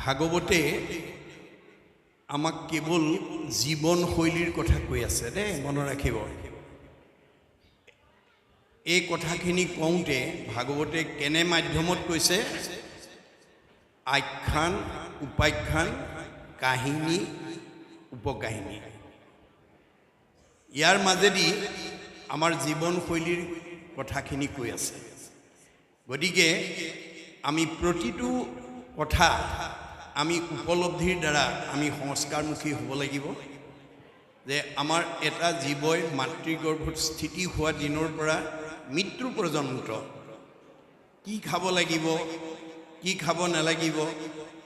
ভাগৱতে আমাক কেৱল জীৱনশৈলীৰ কথা কৈ আছে দেই, মনত ৰাখিব। এই কথাখিনি কওঁতে ভাগৱতে কেনে মাধ্যমত কৈছে? আখ্যান, উপাখ্যান, কাহিনী, উপকাহিনী। ইয়াৰ মাজেদি আমাৰ জীৱনশৈলীৰ কথাখিনি কৈ আছে। গতিকে আমি প্ৰতিটো কথা আমি উপলব্ধিৰ দ্বাৰা আমি সংস্কাৰমুখী হ'ব লাগিব। যে আমাৰ এটা জীৱই মাতৃগৰ্ভত স্থিতি হোৱা দিনৰ পৰা মৃত্যু পৰ্যন্ত কি খাব লাগিব, কি খাব নালাগিব,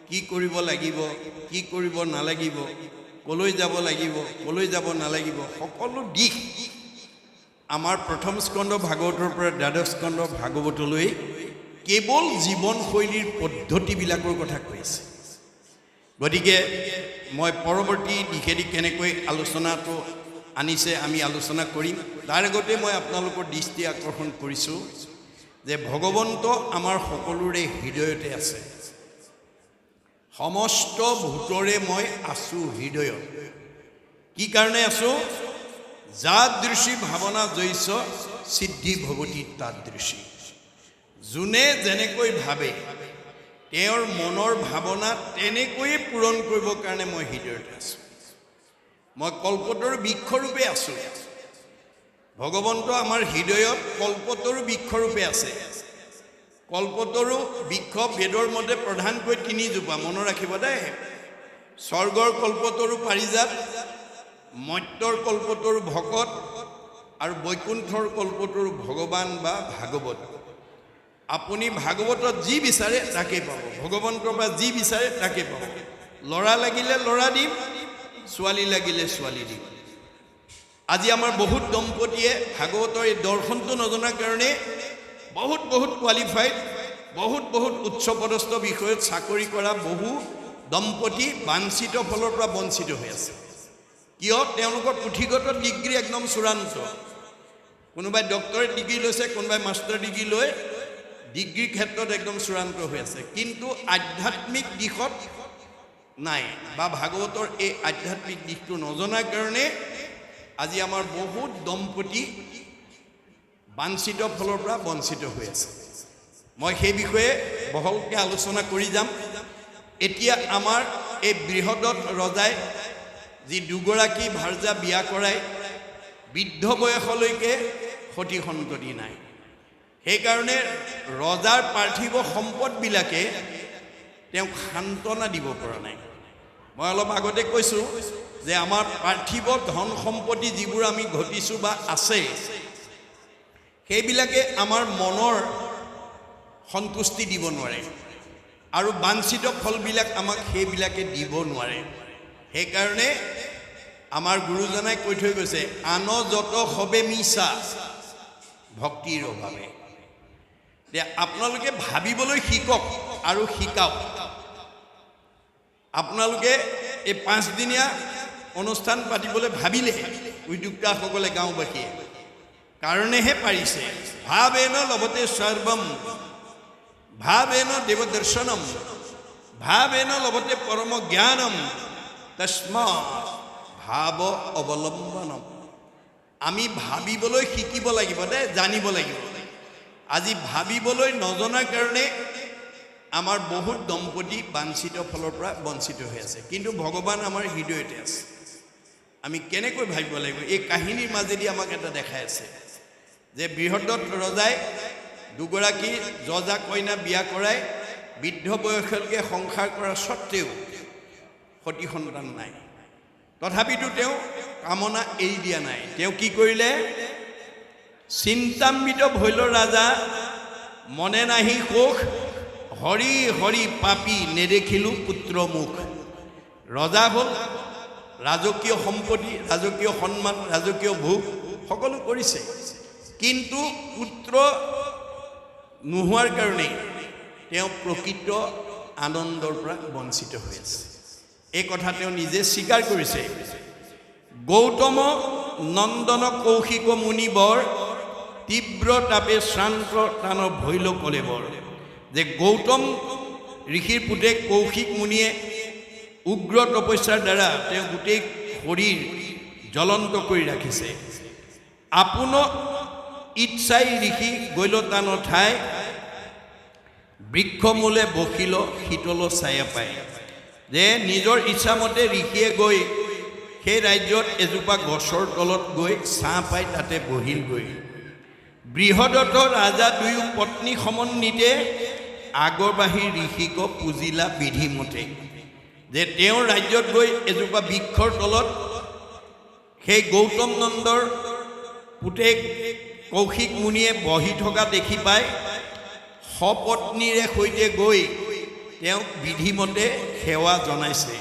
কি কৰিব লাগিব, কি কৰিব নালাগিব, কলৈ যাব লাগিব, কলৈ যাব নালাগিব, সকলো দিশ আমাৰ প্ৰথম স্কন্ধ ভাগৱতৰ পৰা দ্বাদশ স্কন্ধ ভাগৱতলৈ কেৱল জীৱনশৈলীৰ পদ্ধতিবিলাকৰ কথা কৈ আছে। গতিকে মই পৰৱৰ্তী দিশেদি কেনেকৈ আলোচনাটো আনিছে আমি আলোচনা কৰিম। তাৰ আগতে মই আপোনালোকৰ দৃষ্টি আকৰ্ষণ কৰিছোঁ যে ভগৱন্ত আমাৰ সকলোৰে হৃদয়তে আছে। সমস্ত ভূতৰে মই আছোঁ হৃদয়ত। কি কাৰণে আছোঁ? যাদৃশী ভাৱনা জৈছ সিদ্ধি ভৱতী তাদৃশী। যোনে যেনেকৈ ভাবে তেওঁৰ মনৰ ভাৱনা তেনেকৈয়ে পূৰণ কৰিবৰ কাৰণে মই হৃদয়তে আছোঁ। মই কল্পতৰ বৃক্ষৰূপে আছোঁ। ভগৱন্ত আমাৰ হৃদয়ত কল্পতৰু বৃক্ষৰূপে আছে। কল্পতৰু বৃক্ষ বেদৰ মতে প্ৰধানকৈ তিনিজোপা, মনত ৰাখিব দেই। স্বৰ্গৰ কল্পতৰু পাৰিজাত, মৰ্ত্যৰ কল্পতৰু ভকত আৰু বৈকুণ্ঠৰ কল্পতৰু ভগৱান বা ভাগৱত। আপুনি ভাগৱতত যি বিচাৰে তাকে পাব, ভগৱন্তৰ পৰা যি বিচাৰে তাকে পাব। ল'ৰা লাগিলে ল'ৰা দিম, ছোৱালী লাগিলে ছোৱালী দিম। আজি আমাৰ বহুত দম্পতীয়ে ভাগৱতৰ এই দৰ্শনটো নজনাৰ কাৰণে বহুত কোৱালিফাইড, বহুত উচ্চপদস্থ বিষয়ত চাকৰি কৰা বহু দম্পতী বাঞ্ছিত ফলৰ পৰা বঞ্চিত হৈ আছে। কিয়? তেওঁলোকৰ পুথিগত ডিগ্ৰী একদম চূড়ান্ত। কোনোবাই ডক্টৰেট ডিগ্ৰী লৈছে, কোনোবাই মাষ্টাৰ ডিগ্ৰী লৈ ডিগ্ৰীৰ ক্ষেত্ৰত একদম চূড়ান্ত হৈ আছে, কিন্তু আধ্যাত্মিক দিশত নাই বা ভাগৱতৰ এই আধ্যাত্মিক দিশটো নজনাৰ কাৰণে আজি আমাৰ বহুত দম্পতী বাঞ্ছিত ফলৰ পৰা বঞ্চিত হৈ আছে। মই সেই বিষয়ে বহলকৈ আলোচনা কৰি যাম। এতিয়া আমাৰ এই বৃহদত ৰজাই যি দুগৰাকী ভাৰ্যা বিয়া কৰাই বৃদ্ধ বয়সলৈকে সতী সন্ততি নাই। সেইকাৰণে ৰজাৰ পাৰ্থিৱ সম্পদবিলাকে তেওঁক সান্তনা দিব পৰা নাই। মই অলপ আগতে কৈছোঁ যে আমাৰ পাৰ্থিৱ ধন সম্পত্তি যিবোৰ আমি ঘটিছোঁ বা আছে, সেইবিলাকে আমাৰ মনৰ সন্তুষ্টি দিব নোৱাৰে আৰু বাঞ্ছিত ফলবিলাক আমাক সেইবিলাকে দিব নোৱাৰে। সেইকাৰণে আমাৰ গুৰুজনাই কৈ থৈ গৈছে, আন যত হবে মিছা ভক্তিৰ অভাৱে। আপোনালোকে ভাবিবলৈ শিকক আৰু শিকাওক। আপোনালোকে এই 5 দিনীয়া অনুষ্ঠান পাতিবলৈ ভাবিলে উদ্যোক্তাসকলে গাঁওবাসীয়ে কাৰণেহে পাৰিছে। ভাৱেন লভতে সৰ্বম, ভাৱেন দেৱদৰ্শনম, ভাৱেন লভতে পৰম জ্ঞানম, তস্মাৎ ভাৱ অৱলম্বনম। আমি ভাবিবলৈ শিকিব লাগিব দেই, জানিব লাগিব। আজি ভাবিবলৈ নজনাৰ কাৰণে আমাৰ বহুত দম্পতী বাঞ্ছিত ফলৰ পৰা বঞ্চিত হৈ আছে, কিন্তু ভগৱান আমাৰ হৃদয়তে আছে। আমি কেনেকৈ ভাবিব লাগিব? এই কাহিনীৰ মাজেদি আমাক এটা দেখাই আছে যে বৃহদত ৰজাই দুগৰাকী যজা কইনা বিয়া কৰাই বৃদ্ধ বয়সলৈকে সংসাৰ কৰা স্বত্তেও সতী সন্তান নাই। তথাপিতো তেওঁ কামনা এৰি দিয়া নাই। তেওঁ কি কৰিলে? চিন্তাম্বিত ভৈল ৰাজা মনে নাহি সুখ, হৰি হৰি পাপী নেদেখিলোঁ পুত্ৰ মুখ। ৰজা হ'ল, ৰাজকীয় সম্পত্তি, ৰাজকীয় সন্মান, ৰাজকীয় ভোগ সকলো কৰিছে, কিন্তু পুত্ৰ নোহোৱাৰ কাৰণে তেওঁ প্ৰকৃত আনন্দৰ পৰা বঞ্চিত হৈ আছে। এই কথা তেওঁ নিজে স্বীকাৰ কৰিছে। গৌতম নন্দন কৌশিক মুনিবৰ, তীব্ৰ তাপে শ্ৰান্ত টান ভৈল কলেবৰ। যে গৌতম ঋষিৰ পুতেক কৌশিক মুনিয়ে উগ্ৰ তপস্যাৰ দ্বাৰা তেওঁ গোটেই শৰীৰ জ্বলন্ত কৰি ৰাখিছে। আপোন ইচ্ছাই ঋষি গৈলতান ঠাই বৃক্ষমূলে বহিল শীতল ছায়া পায়। যে নিজৰ ইচ্ছামতে ঋষিয়ে গৈ সেই ৰাজ্যত এজোপা গছৰ তলত গৈ ছাঁ পাই তাতে বহিলগৈ। বৃহদত্ত ৰাজা দুয়ো পত্নী সমন্বিতে আগৰবাহী ঋষিক পুজিলা বিধিমতে। যে তেওঁৰ ৰাজ্যত গৈ এজোপা বৃক্ষৰ তলত সেই গৌতম নন্দৰ পুতেক কৌশিক মুনিয়ে বহি থকা দেখি পাই সপত্নীৰে সৈতে গৈ তেওঁক বিধিমতে সেৱা জনাইছে।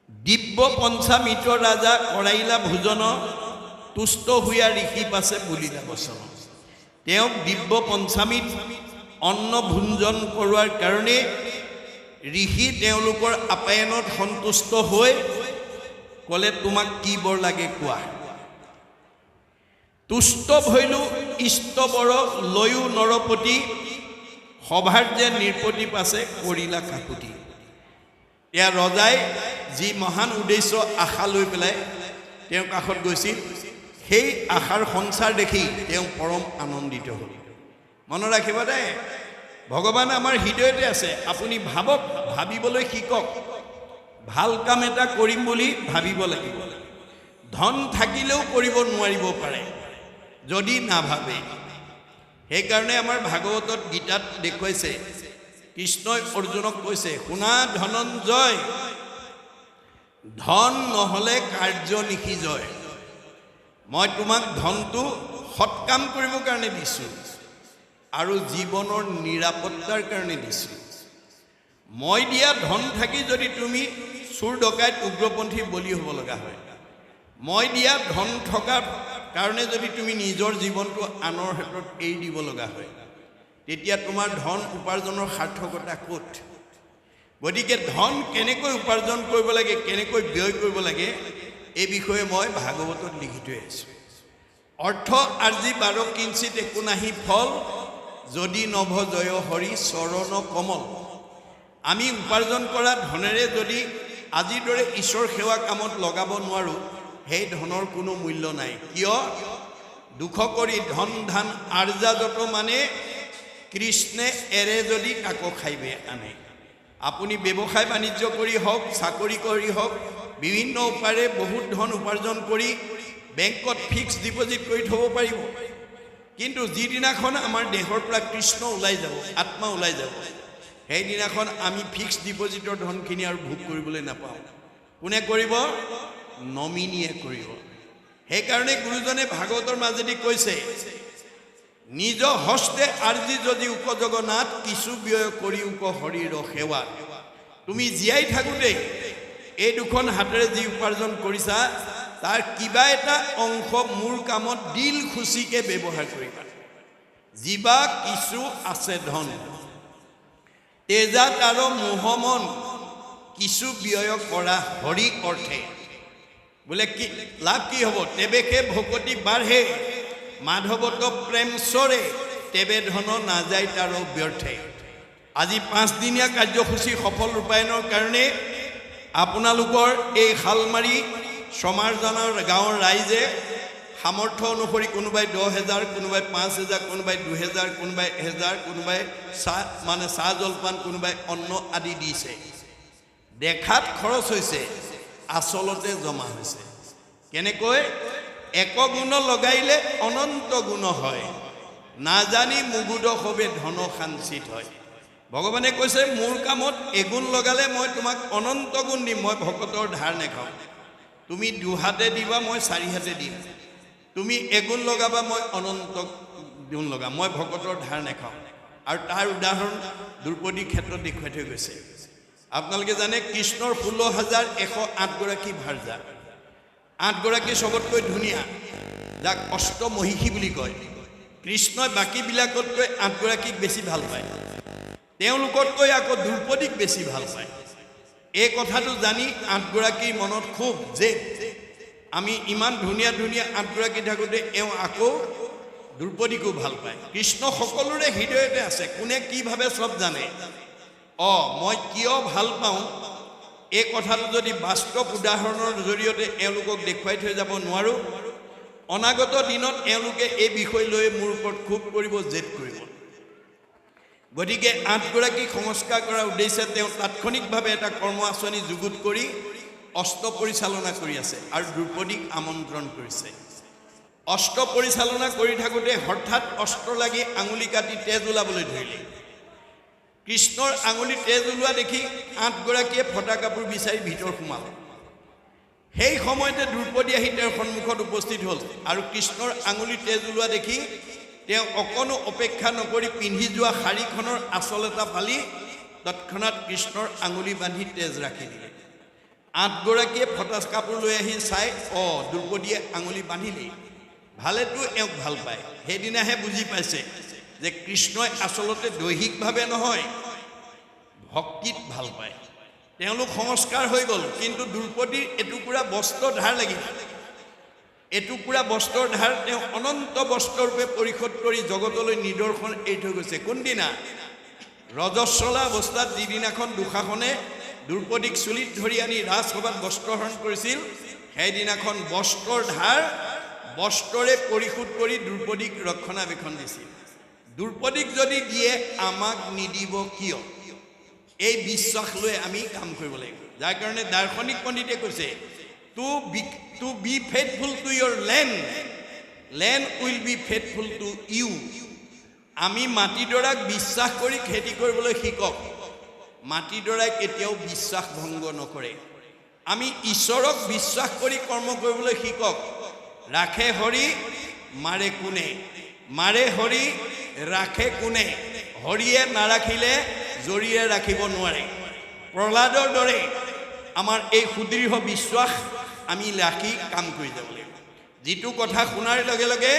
দিব্য পঞ্চামৃত ৰাজা কৰাইলা ভোজন তুষ্ট হোৱা ঋষি পাছে বুলিলা বচন। তেওঁক দিব্য পঞ্চামৃত অন্ন ভোজন কৰোৱাৰ কাৰণে ঋষি তেওঁলোকৰ আপ্যায়নত সন্তুষ্ট হৈ ক'লে তোমাক কি বৰ লাগে কোৱা। তুষ্ট ভৈলো ইষ্টবৰ লয়ো নৰপতি সভাৰ যে নিৰ্পতি পাছে কৰিলা কাকুতি। এয়া ৰজাই যি মহান উদ্দেশ্য আশা লৈ পেলাই তেওঁৰ কাষত গৈছিল সেই আশাৰ সঞ্চাৰ দেখি তেওঁ পৰম আনন্দিত হ'ল। মনত ৰাখিব দেই, ভগৱান আমাৰ হৃদয়তে আছে। আপুনি ভাবক, ভাবিবলৈ শিকক। ভাল কাম এটা কৰিম বুলি ভাবিব লাগিব। ধন থাকিলেও কৰিব নোৱাৰিব পাৰে যদি নাভাবে। সেইকাৰণে আমাৰ ভাগৱতত গীতাত দেখুৱাইছে, কৃষ্ণই অৰ্জুনক কৈছে, শুনা ধনঞ্জয়, ধন নহ'লে কাৰ্য নিশিজয়। মই তোমাক ধনটো সৎকাম কৰিবৰ কাৰণে দিছোঁ আৰু জীৱনৰ নিৰাপত্তাৰ কাৰণে দিছোঁ। মই দিয়া ধন থাকি যদি তুমি চোৰ ডকাইত উগ্ৰপন্থী বলি হ'ব লগা হয়, মই দিয়া ধন থকাৰ কাৰণে যদি তুমি নিজৰ জীৱনটো আনৰ ক্ষেত্ৰত এৰি দিব লগা হয়, তেতিয়া তোমাৰ ধন উপাৰ্জনৰ সাৰ্থকতা ক'ত? গতিকে ধন কেনেকৈ উপাৰ্জন কৰিব লাগে, কেনেকৈ ব্যয় কৰিব লাগে, এই বিষয়ে মই ভাগৱতত লিখি থৈ আছোঁ। অৰ্থ আৰ্জি বাৰ কিঞ্চিত একো নাহি ফল, যদি নভ জয় হৰি চৰণ কমল। আমি উপাৰ্জন কৰা ধনেৰে যদি আজিৰ দৰে ঈশ্বৰ সেৱা কামত লগাব নোৱাৰোঁ, সেই ধনৰ কোনো মূল্য নাই। কিয়? দুখ কৰি ধন ধান আৰ্জা যত মানে কৃষ্ণে এৰে যদি তাকো খাইবে আনে। আপুনি ব্যৱসায় বাণিজ্য কৰি হওক, চাকৰি কৰি হওক, বিভিন্ন উপায়েৰে বহুত ধন উপাৰ্জন কৰি বেংকত ফিক্সড ডিপজিট কৰি থ'ব পাৰিব। কিন্তু যিদিনাখন আমাৰ দেহৰ পৰা কৃষ্ণ ওলাই যাব, আত্মা ওলাই যাব, সেইদিনাখন আমি ফিক্সড ডিপজিটৰ ধনখিনি আৰু ভোগ কৰিবলৈ নাপাওঁ। কোনে কৰিব? নমিনীয়ে কৰিব। সেইকাৰণে গুৰুজনে ভাগৱতৰ মাজেদি কৈছে, নিজ হস্তে আৰ্জি যদি উপজগন্নাথ, কিছু ব্যয় কৰি উপ হৰিৰ সেৱা। তুমি জীয়াই থাকোঁতেই এই দুখন হাতেৰে যি উপাৰ্জন কৰিছা, তাৰ কিবা এটা অংশ মোৰ কামত দিল খুচিকে ব্যৱহাৰ কৰিবা। জীৱা কিছু আছে ধন, তেজা তাৰ মোহমন, কিছু ব্যয় কৰা হৰি অৰ্থে। বোলে কি লাভ কি হ'ব? তেবেকে ভকতি বাঢ়ে, মাধৱত প্ৰেম চৰে, তেবে ধন নাযায় তাৰ ব্যৰ্থে। আজি 5 দিনীয়া কাৰ্যসূচী সফল ৰূপায়ণৰ কাৰণে আপোনালোকৰ এই শালমাৰী সমাজৰ গাঁৱৰ ৰাইজে সামৰ্থ্য অনুসৰি কোনোবাই 10,000, কোনোবাই 5,000, কোনোবাই 2,000, কোনোবাই 1,000, কোনোবাই চাহ জলপান, কোনোবাই অন্ন আদি দিছে। দেখাত খৰচ হৈছে, আচলতে জমা হৈছে। কেনেকৈ? এক গুণ লগাইলে অনন্ত গুণ হয়, নাজানি মুগুদ সবে ধন সাঞ্চিত হয়। ভগৱানে কৈছে, মোৰ কামত এগুণ লগালে মই তোমাক অনন্ত গুণ দিম। মই ভকতৰ ধাৰ নেখাওঁ। তুমি 2 হাতে দিবা, মই 4 হাতে দিম। তুমি এগুণ লগাবা, মই অনন্ত গুণ লগাম। মই ভকতৰ ধাৰ নেখাওঁ। আৰু তাৰ উদাহৰণ দ্ৰৌপদীৰ ক্ষেত্ৰত দেখুৱাই থৈ গৈছে। আপোনালোকে জানে, কৃষ্ণৰ 16,108 গৰাকী ভাৰ্যা, 8 গৰাকী চবতকৈ ধুনীয়া, যাক অষ্টমহিষী বুলি কয়। কৃষ্ণই বাকীবিলাকতকৈ 8 গৰাকীক বেছি ভাল পায়। তেওঁলোকতকৈ আকৌ দ্ৰৌপদীক বেছি ভাল পায়। এই কথাটো জানি 8 গৰাকীৰ মনত খুব যে আমি ইমান ধুনীয়া ধুনীয়া 8 গৰাকী থাকোঁতে এওঁ আকৌ দ্ৰৌপদীকো ভাল পায়। কৃষ্ণ সকলোৰে হৃদয়তে আছে, কোনে কি ভাবে চব জানে। মই কিয় ভাল পাওঁ এই কথাটো যদি বাস্তৱ উদাহৰণৰ জৰিয়তে এওঁলোকক দেখুৱাই থৈ যাব নোৱাৰোঁ, অনাগত দিনত এওঁলোকে এই বিষয় লৈ মোৰ ওপৰত ক্ষোভ কৰিব, জেদ কৰিব। গতিকে 8গৰাকী সংস্কাৰ কৰাৰ উদ্দেশ্যে তেওঁ তাৎক্ষণিকভাৱে এটা কৰ্ম আঁচনি যুগুত কৰি অস্ত্ৰ পৰিচালনা কৰি আছে আৰু দ্ৰৌপদীক আমন্ত্ৰণ কৰিছে। অস্ত্ৰ পৰিচালনা কৰি থাকোঁতে হঠাৎ অস্ত্ৰ লাগি আঙুলি কাটি তেজ ওলাবলৈ ধৰিলে। কৃষ্ণৰ আঙুলি তেজ ওলোৱা দেখি 8গৰাকীয়ে ফটা কাপোৰ বিচাৰি ভিতৰ সোমালে। সেই সময়তে দ্ৰৌপদী আহি তেওঁৰ সন্মুখত উপস্থিত হ'ল আৰু কৃষ্ণৰ আঙুলি তেজ ওলোৱা দেখি তেওঁ অকণো অপেক্ষা নকৰি পিন্ধি যোৱা শাৰীখনৰ আঁচল এটা ফালি তৎক্ষণাৎ কৃষ্ণৰ আঙুলি বান্ধি তেজ ৰাখি দিলে। 8গৰাকীয়ে ফটা কাপোৰ লৈ আহি চাই, দ্ৰৌপদীয়ে আঙুলি বান্ধিলেই, ভালেতো এওঁক ভাল পায়। সেইদিনাহে বুজি পাইছে যে কৃষ্ণই আচলতে দৈহিকভাৱে নহয়, ভক্তিত ভাল পায়। তেওঁলোক সংস্কাৰ হৈ গ'ল, কিন্তু দ্ৰৌপদীৰ এটুকুৰা বস্ত্ৰ ধাৰ লাগিল। এটুকুৰা বস্ত্ৰৰ ধাৰ তেওঁ অনন্ত বস্ত্ৰৰূপে পৰিশোধ কৰি জগতলৈ নিদৰ্শন এৰি থৈ গৈছে। কোনদিনা? ৰজস্বলা অৱস্থাত যিদিনাখন দুঃশাসনে দ্ৰৌপদীক চুলিত ধৰি আনি ৰাজসভাত বস্ত্ৰহৰণ কৰিছিল, সেইদিনাখন বস্ত্ৰৰ ধাৰ বস্ত্ৰৰে পৰিশোধ কৰি দ্ৰৌপদীক ৰক্ষণাবেক্ষণ দিছিল। দ্ৰৌপদীক যদি দিয়ে আমাক নিদিব কিয়? এই বিশ্বাস লৈ আমি কাম কৰিব লাগিব। যাৰ কাৰণে দাৰ্শনিক পণ্ডিতে কৈছে, to be faithful to your land will be faithful to you. আমি মাটিডৰাক বিশ্বাস কৰি খেতি কৰিবলৈ শিকক। মাটিডৰাই কেতিয়াও বিশ্বাস ভংগ নকৰে। আমি ঈশ্বৰক বিশ্বাস কৰি কৰ্ম কৰিবলৈ শিকক। ৰাখে হৰি মাৰে কোনে, মাৰে হৰি ৰাখে কোনে। হৰিয়ে নাৰাখিলে জৰিয়ে ৰাখিব নোৱাৰে। প্ৰহ্লাদৰ দৰে আমাৰ এই সুদৃঢ় বিশ্বাস আমি ৰাখি কাম কৰি যাব লাগিব। যিটো কথা শুনাৰ লগে লগে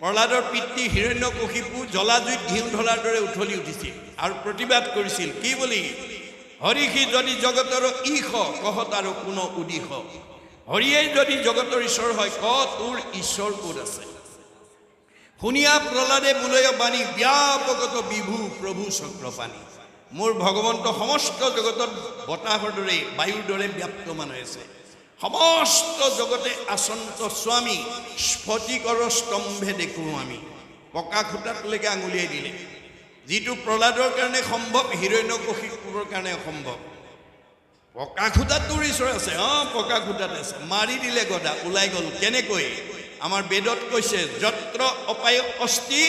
প্ৰহ্লাদৰ পিতৃ হিৰণ্যকশিপু জলাজুইত ঘিউ ঢলাৰ দৰে উঠলি উঠিছিল আৰু প্ৰতিবাদ কৰিছিল। কি বুলি? হৰিষি যদি জগতৰ ঈশ কহ তাৰ কোনো উদিশ। হৰিয়েই যদি জগতৰ ঈশ্বৰ হয়, তোৰ ঈশ্বৰ ক'ত আছে? শুনিয়া প্ৰহ্লাদে বোলয় বাণী, ব্যাপকত বিভু প্ৰভু চক্ৰপাণী। মোৰ ভগৱন্ত সমস্ত জগতত বতাহৰ দৰে বায়ুৰ দৰে ব্যাপ্তমান হৈ আছে। সমস্ত জগতে আচন্ত স্বামী, স্ফটিকৰ স্তম্ভে দেখোঁ আমি। পকা খুঁটাটোলৈকে আঙুলিয়াই দিলে। যিটো প্ৰহ্লাদৰ কাৰণে সম্ভৱ, হিৰণ্যকশিপুৰ কাৰণে অসম্ভৱ। পকা খুঁটাত তোৰ ঈশ্বৰ আছে, পকা খুঁটাত আছে। মাৰি দিলে গদা, ওলাই গ'ল। কেনেকৈ? আমাৰ বেদত কৈছে, যত্ৰ অপায় অস্তি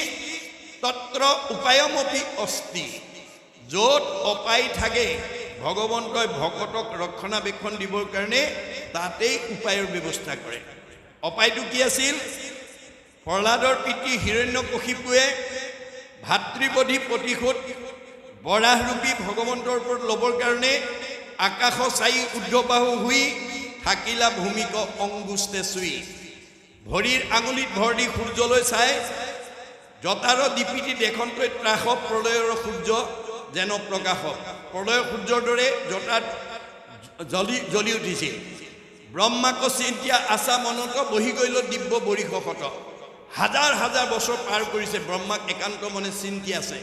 তত্ৰ উপায়মপি অস্তি। য'ত অপায় থাকে ভগৱন্তই ভকতক ৰক্ষণাবেক্ষণ দিবৰ কাৰণে তাতেই উপায়ৰ ব্যৱস্থা কৰে। অপায়টো কি আছিল? প্ৰহ্লাদৰ পিতৃ হিৰণ্যকশিপুৱে ভাতৃবধি প্ৰতিশোধ বৰাহৰূপী ভগৱন্তৰ ওপৰত ল'বৰ কাৰণে আকাশ চাই ঊৰ্ধ্ববাহু হুই থাকিলা ভূমিক অংগুষ্টে চুই। ভৰিৰ আঙুলিত ভৰ দি সূৰ্যলৈ চাই জতাৰ দীপিতি দেশন্তই ত্ৰাস প্ৰলয়ৰ সূৰ্য যেন প্ৰকাশ। প্ৰলয়ৰ সূৰ্যৰ দৰে জতাত জ্বলি উঠিছিল। ব্ৰহ্মাক চিন্তিয়া আশা মনত বহি গ'ল দিব্য বৰিষত। হাজাৰ হাজাৰ বছৰ পাৰ কৰিছে, ব্ৰহ্মাক একান্ত মনে চিন্তি আছে।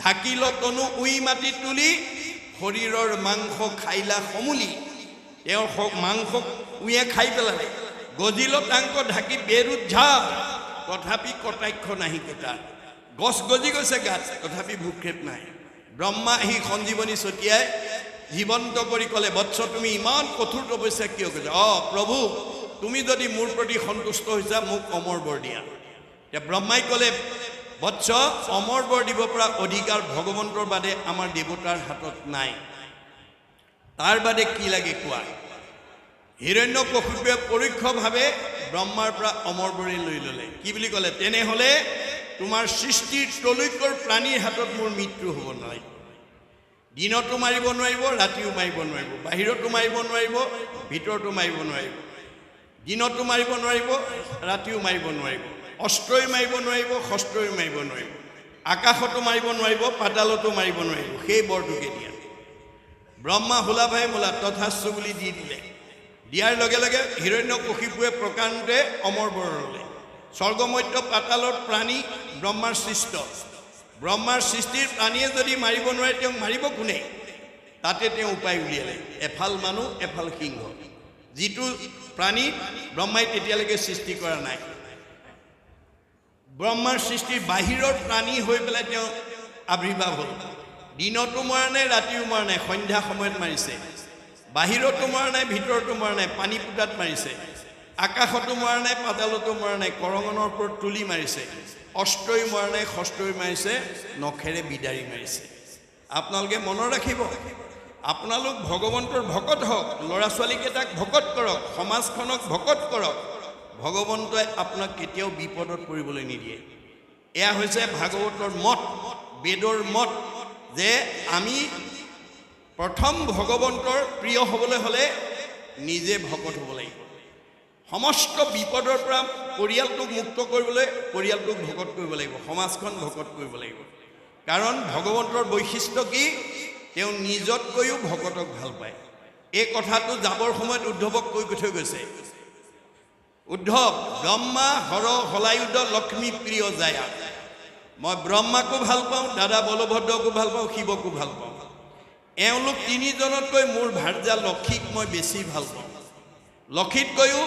ঢাকিল তনু উই মাটি তুলি শৰীৰৰ মাংস খাইলা সমূলি। তেওঁৰ মাংস উয়ে খাই পেলালে। গজিল টাংক ঢাকি বেৰুত ঝাপ, তথাপি কটাক্ষ নাহি কেইটা। গছ গজি গৈছে গাত, তথাপি ভূক্ষেপ নাই। ব্ৰহ্মা আহি সঞ্জীৱনী ছটিয়াই জীৱন্ত কৰি ক'লে, বৎস তুমি ইমান কঠোৰ তপস্যা কিয় কৰিছা? প্ৰভু, তুমি যদি মোৰ প্ৰতি সন্তুষ্ট হৈছা, মোক অমৰ বৰ দিয়া। এতিয়া ব্ৰহ্মাই ক'লে, বৎস, অমৰ বৰ দিব পৰা অধিকাৰ ভগৱন্তৰ বাদে আমাৰ দেৱতাৰ হাতত নাই। তাৰ বাদে কি লাগে কোৱা? হিৰণ্যকশিপুৱে পৰোক্ষভাৱে ব্ৰহ্মাৰ পৰা অমৰ বৰে লৈ ল'লে। কি বুলি ক'লে? তেনেহ'লে তোমাৰ সৃষ্টিৰ ত্ৰৈলোক্যৰ প্ৰাণীৰ হাতত মোৰ মৃত্যু হ'ব নোৱাৰিব। দিনতো মাৰিব নোৱাৰিব, ৰাতিও মাৰিব নোৱাৰিব, বাহিৰতো মাৰিব নোৱাৰিব, ভিতৰতো মাৰিব নোৱাৰিব। দিনতো মাৰিব নোৱাৰিব, ৰাতিও মাৰিব নোৱাৰিব, অস্ত্ৰই মাৰিব নোৱাৰিব, শস্ত্ৰই মাৰিব নোৱাৰিব, আকাশতো মাৰিব নোৱাৰিব, পাতালতো মাৰিব নোৱাৰিব। সেই বৰটোকে দিয়া। ব্ৰহ্মা হোলাভাই মোলা তথাস্তু বুলি দি দিলে। দিয়াৰ লগে লগে হিৰণ্যকশিপুৱে প্ৰকাণ্ডে অমৰ বৰ ল'লে। স্বৰ্গমধ্য পাতালৰ প্ৰাণী ব্ৰহ্মাৰ সৃষ্ট। ব্ৰহ্মাৰ সৃষ্টিৰ প্ৰাণীয়ে যদি মাৰিব নোৱাৰে তেওঁক মাৰিব কোনে তাতে তেওঁ উপায় উলিয়ালে এফাল মানুহ এফাল সিংহ যিটো প্ৰাণী ব্ৰহ্মাই তেতিয়ালৈকে সৃষ্টি কৰা নাই ব্ৰহ্মাৰ সৃষ্টিৰ বাহিৰৰ প্ৰাণী হৈ পেলাই তেওঁ আবিৰ্ভাৱ হ'ল দিনতো মৰা নাই ৰাতিও মৰা নাই সন্ধ্যা সময়ত মাৰিছে বাহিৰতো মৰা নাই ভিতৰতো মৰা নাই পানী পুটাত মাৰিছে আকাশতো মৰা নাই পাতালতো মৰা নাই কৰঙনৰ ওপৰত তুলি মাৰিছে অষ্টই মৰা নাই ষষ্ঠই মাৰিছে নখেৰে বিদাৰি মাৰিছে আপোনালোকে মনত ৰাখিব আপোনালোক ভগৱন্তৰ ভকত হওক ল'ৰা ছোৱালীকেইটাক ভকত কৰক সমাজখনক ভকত কৰক ভগৱন্তই আপোনাক কেতিয়াও বিপদত পৰিবলৈ নিদিয়ে এয়া হৈছে ভাগৱতৰ মত বেদৰ মত যে আমি প্ৰথম ভগৱন্তৰ প্ৰিয় হ'বলৈ হ'লে নিজে ভকত হ'ব লাগিব সমস্ত বিপদৰ পৰা পৰিয়ালটোক মুক্ত কৰিবলৈ পৰিয়ালটোক ভকত কৰিব লাগিব সমাজখন ভকত কৰিব লাগিব কাৰণ ভগৱন্তৰ বৈশিষ্ট্য কি তেওঁ নিজতকৈও ভকতক ভাল পায় এই কথাটো যাবৰ সময়ত উদ্ধৱক কৈ থৈ গৈছে উদ্ধৱ ব্ৰহ্মা হৰ হলায়ুধ লক্ষ্মী প্ৰিয় জায়া মই ব্ৰহ্মাকো ভাল পাওঁ দাদা বলভদ্ৰকো ভাল পাওঁ শিৱকো ভাল পাওঁ এওঁলোক তিনিজনতকৈ মোৰ ভাৰ্যা লক্ষীক মই বেছি ভাল পাওঁ লক্ষীতকৈও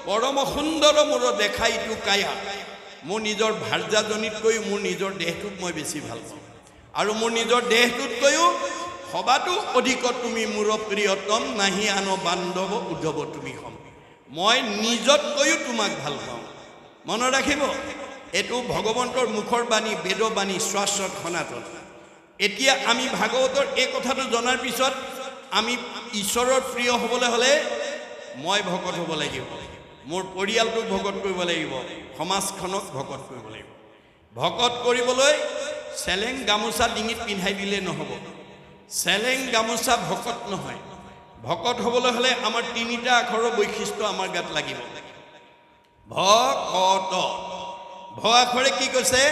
পৰম সুন্দৰ মোৰ দেখা ইটো কায়া মোৰ নিজৰ ভাৰ্যাজনীতকৈও মোৰ নিজৰ দেহটোক মই বেছি ভাল পাওঁ আৰু মোৰ নিজৰ দেহটোতকৈও সবাতো অধিক তুমি মোৰ প্ৰিয়তম নাহি আন বান্ধৱ উদ্ধৱ তুমি হম মই নিজতকৈও তোমাক ভাল পাওঁ মনত ৰাখিব এইটো ভগৱন্তৰ মুখৰ বাণী বেদবাণী শাশ্বত সনাতন এতিয়া আমি ভাগৱতৰ এই কথাটো জনাৰ পিছত আমি ঈশ্বৰৰ প্ৰিয় হ'বলৈ হ'লে মই ভকত হ'ব লাগিব মোৰ পৰিয়ালটোক ভকত কৰিব লাগিব সমাজখনক ভকত কৰিব লাগিব ভকত কৰিবলৈ চেলেং গামোচা ডিঙিত পিন্ধাই দিলে নহ'ব চেলেং গামোচা ভকত নহয় ভকত হ'বলৈ হ'লে আমাৰ তিনিটা আখৰৰ বৈশিষ্ট্য আমাৰ গাত লাগিব ভকত ভ আখৰে কি কৈছে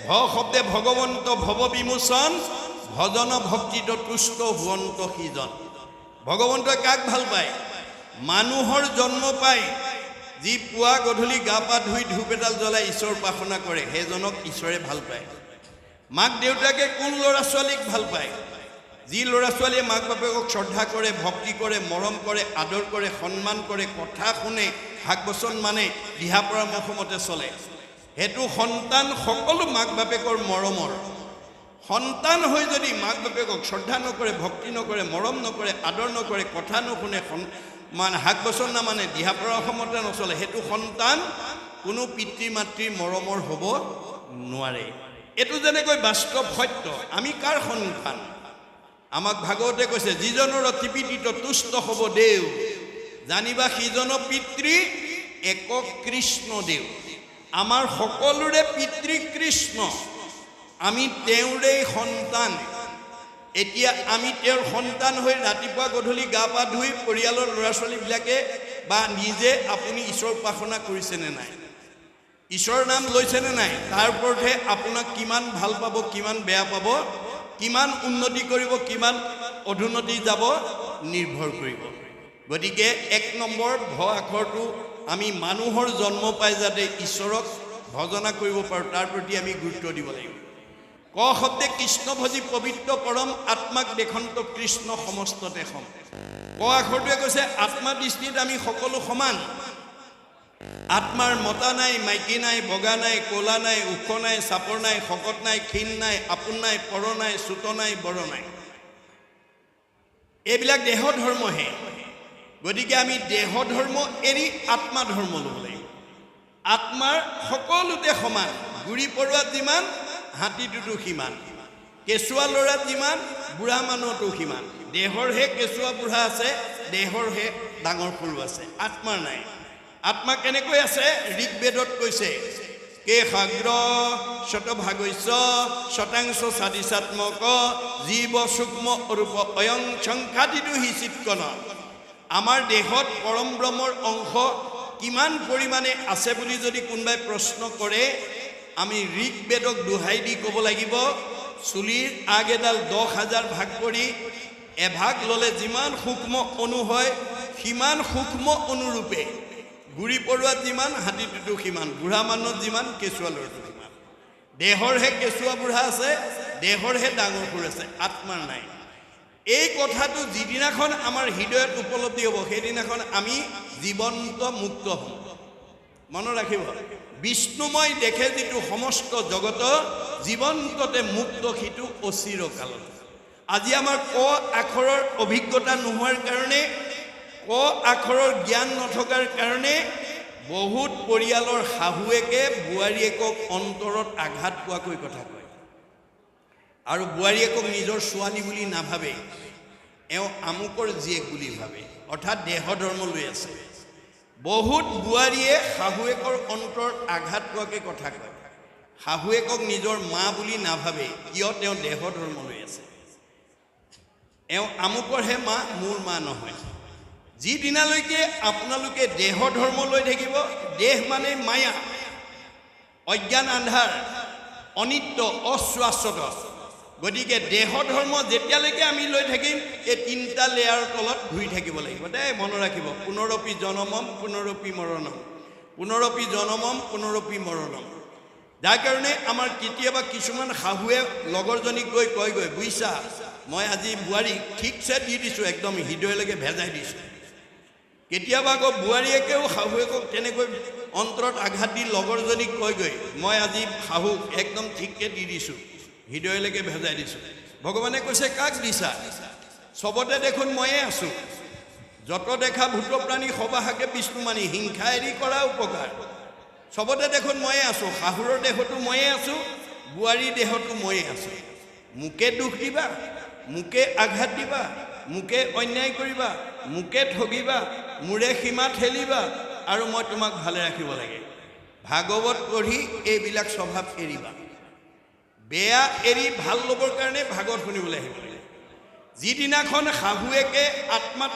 ভ শব্দে ভগৱন্ত ভৱ বিমোচন ভজন ভক্তিত তুষ্ট হুৱন্ত সিজন ভগৱন্তই কাক ভাল পায় মানুহৰ জন্ম পাই যি পুৱা গধূলি গা পা ধুই ধূপ এডাল জ্বলাই ঈশ্বৰ উপাসনা কৰে সেইজনক ঈশ্বৰে ভাল পায় মাক দেউতাকে কোন ল'ৰা ছোৱালীক ভাল পায় যি ল'ৰা ছোৱালীয়ে মাক বাপেকক শ্ৰদ্ধা কৰে ভক্তি কৰে মৰম কৰে আদৰ কৰে সন্মান কৰে কথা শুনে শাক বচন মানে দিহা পৰামৰ্শ মতে চলে সেইটো সন্তান সকলো মাক বাপেকৰ মৰমৰ সন্তান হৈ যদি মাক বাপেকক শ্ৰদ্ধা নকৰে ভক্তি নকৰে মৰম নকৰে আদৰ নকৰে কথা নুশুনে মানে শাক বচন নামানে দিহা পৰামৰ্শ মতে নচলে সেইটো সন্তান কোনো পিতৃ মাতৃৰ মৰমৰ হ'ব নোৱাৰে এইটো যেনেকৈ বাস্তৱ সত্য আমি কাৰ সন্তান আমাক ভাগৱতে কৈছে যিজনৰ ত্ৰিপিটিত তুষ্ট হ'ব দেও জানিবা সিজন পিতৃ এক কৃষ্ণ দেও আমাৰ সকলোৰে পিতৃ কৃষ্ণ আমি তেওঁৰে সন্তান এতিয়া আমি তেওঁৰ সন্তান হৈ ৰাতিপুৱা গধূলি গা পা ধুই পৰিয়ালৰ ল'ৰা ছোৱালীবিলাকে বা নিজে আপুনি ঈশ্বৰ উপাসনা কৰিছেনে নাই ঈশ্বৰৰ নাম লৈছেনে নাই তাৰ ওপৰতহে আপোনাক কিমান ভাল পাব কিমান বেয়া পাব কিমান উন্নতি কৰিব কিমান অধুন্নতি যাব নিৰ্ভৰ কৰিব গতিকে এক নম্বৰ ভ আখৰটো আমি মানুহৰ জন্ম পাই যাতে ঈশ্বৰক ভজনা কৰিব পাৰোঁ তাৰ প্ৰতি আমি গুৰুত্ব দিব লাগিব ক শব্দে কৃষ্ণ ভজি পবিত্ৰ পৰম আত্মাক দেশন্ত কৃষ্ণ সমস্ততে সম ক আখৰটোৱে কৈছে আত্মা দৃষ্টিত আমি সকলো সমান আত্মাৰ মতা নাই মাইকী নাই বগা নাই ক'লা নাই ওখ নাই চাপৰ নাই শকত নাই ক্ষীণ নাই আপোন নাই পৰ নাই চুত নাই বৰ নাই এইবিলাক দেহ ধৰ্মহে গতিকে আমি দেহ ধৰ্ম এৰি আত্মা ধৰ্ম ল'ব লাগিব আত্মাৰ সকলোতে সমান গুৰি পৰুৱাত যিমান হাতীটোতো সিমান কেঁচুৱা ল'ৰাত যিমান বুঢ়া মানুহতো সিমান দেহৰহে কেঁচুৱা বুঢ়া আছে দেহৰহে ডাঙৰ সৰু আছে আত্মাৰ নাই আত্মা কেনেকৈ আছে ঋগ্বেদত কৈছে কে সাগ্ৰ শতভাগস্য শতাংশ সাদিশাত্মক জীৱ সূক্ষ্ম ৰূপ অয়ং সংখ্যাতিটো হিচিৎকন আমাৰ দেহত পৰম ব্ৰহ্মৰ অংশ কিমান পৰিমাণে আছে বুলি যদি কোনোবাই প্ৰশ্ন কৰে আমি ঋগ্বেদক দোহাই দি ক'ব লাগিব চুলিৰ আগ এডাল 10,000 ভাগ কৰি এভাগ ল'লে যিমান সূক্ষ্ম অণু হয় সিমান সূক্ষ্ম অনুৰূপে গুৰি পৰুৱাত যিমান হাতীটোতো সিমান বুঢ়া মানুহত যিমান কেঁচুৱা ল'ৰাটো সিমান দেহৰহে কেঁচুৱা বুঢ়া আছে, দেহৰহে ডাঙৰ সুৰ আছে, আত্মাৰ নাই। এই কথাটো যিদিনাখন আমাৰ হৃদয়ত উপলব্ধি হ'ব, সেইদিনাখন আমি জীৱন্ত মুক্ত হ'ম। মনত ৰাখিব, বিষ্ণুময় দেখে যিটো সমস্ত জগত, জীৱন্ততে মুক্ত সিটো অচিৰকালত। আজি আমাৰ ক আখৰৰ অভিজ্ঞতা নোহোৱাৰ কাৰণে, ক আখৰৰ জ্ঞান নথকাৰ কাৰণে বহুত পৰিয়ালৰ শাহুৱেকে বোৱাৰীয়েকক অন্তৰত আঘাত পোৱাকৈ কথা কয়, আৰু বোৱাৰীয়েকক নিজৰ ছোৱালী বুলি নাভাবে, এওঁ আমুকৰ জীয়েক বুলি ভাবে, অৰ্থাৎ দেহ ধৰ্ম লৈ আছে। বহুত বোৱাৰীয়ে শাহুৱেকৰ অন্তৰত আঘাত পোৱাকৈ কথা কয়, শাহুৱেকক নিজৰ মা বুলি নাভাবে, কিয় তেওঁ দেহ ধৰ্ম লৈ আছে। এওঁ আমুকৰহে মা, মোৰ মা নহয়। যিদিনালৈকে আপোনালোকে দেহ ধৰ্ম লৈ থাকিব, দেহ মানে মায়া, অজ্ঞান আন্ধাৰ, অনিত্য, অশ্বাশ্বত। গতিকে দেহ ধৰ্ম যেতিয়ালৈকে আমি লৈ থাকিম, এই তিনিটা লেয়াৰৰ তলত ঘূৰি থাকিব লাগিব দেই। মনত ৰাখিব, পুনৰপি জনমম পুনৰপি মৰণম, পুনৰপি জনমম পুনৰপি মৰণম। যাৰ কাৰণে আমাৰ কেতিয়াবা কিছুমান শাহুৱে লগৰজনীক গৈ কয়গৈ, বুজিছা মই আজি বোৱাৰীক ঠিকছে দি দিছোঁ, একদম হৃদয়লৈকে ভেজাই দিছোঁ। কেতিয়াবা আকৌ বোৱাৰীয়েকেও শাহুৱেকক তেনেকৈ অন্তৰত আঘাত দি লগৰজনীক কয়গৈ, মই আজি শাহুক একদম ঠিককৈ দি দিছোঁ, হৃদয়লৈকে ভেজাই দিছোঁ। ভগৱানে কৈছে, কাক দিছা? চবতে দেখোন ময়ে আছোঁ। যত দেখা ভূত প্ৰাণী সবাহাকে বিষ্ণুমানী, হিংসা এৰি কৰা উপকাৰ। চবতে দেখোন ময়ে আছোঁ, শাহুৰৰ দেহতো ময়ে আছোঁ, বোৱাৰীৰ দেহতো ময়ে আছোঁ। মোকে দুখ দিবা, মোকে আঘাত দিবা, মোকে অন্যায় কৰিবা, মোকে ঠগিবা, মোৰে সীমা ঠেলিবা, আৰু মই তোমাক ভালে ৰাখিব লাগে। ভাগৱত পঢ়ি এইবিলাক স্বভাৱ এৰিবা। বেয়া এৰি ভাল ল'বৰ কাৰণে ভাগৱত শুনিবলৈ আহিব লাগে। যিদিনাখন শাহুৱেকে আত্মাত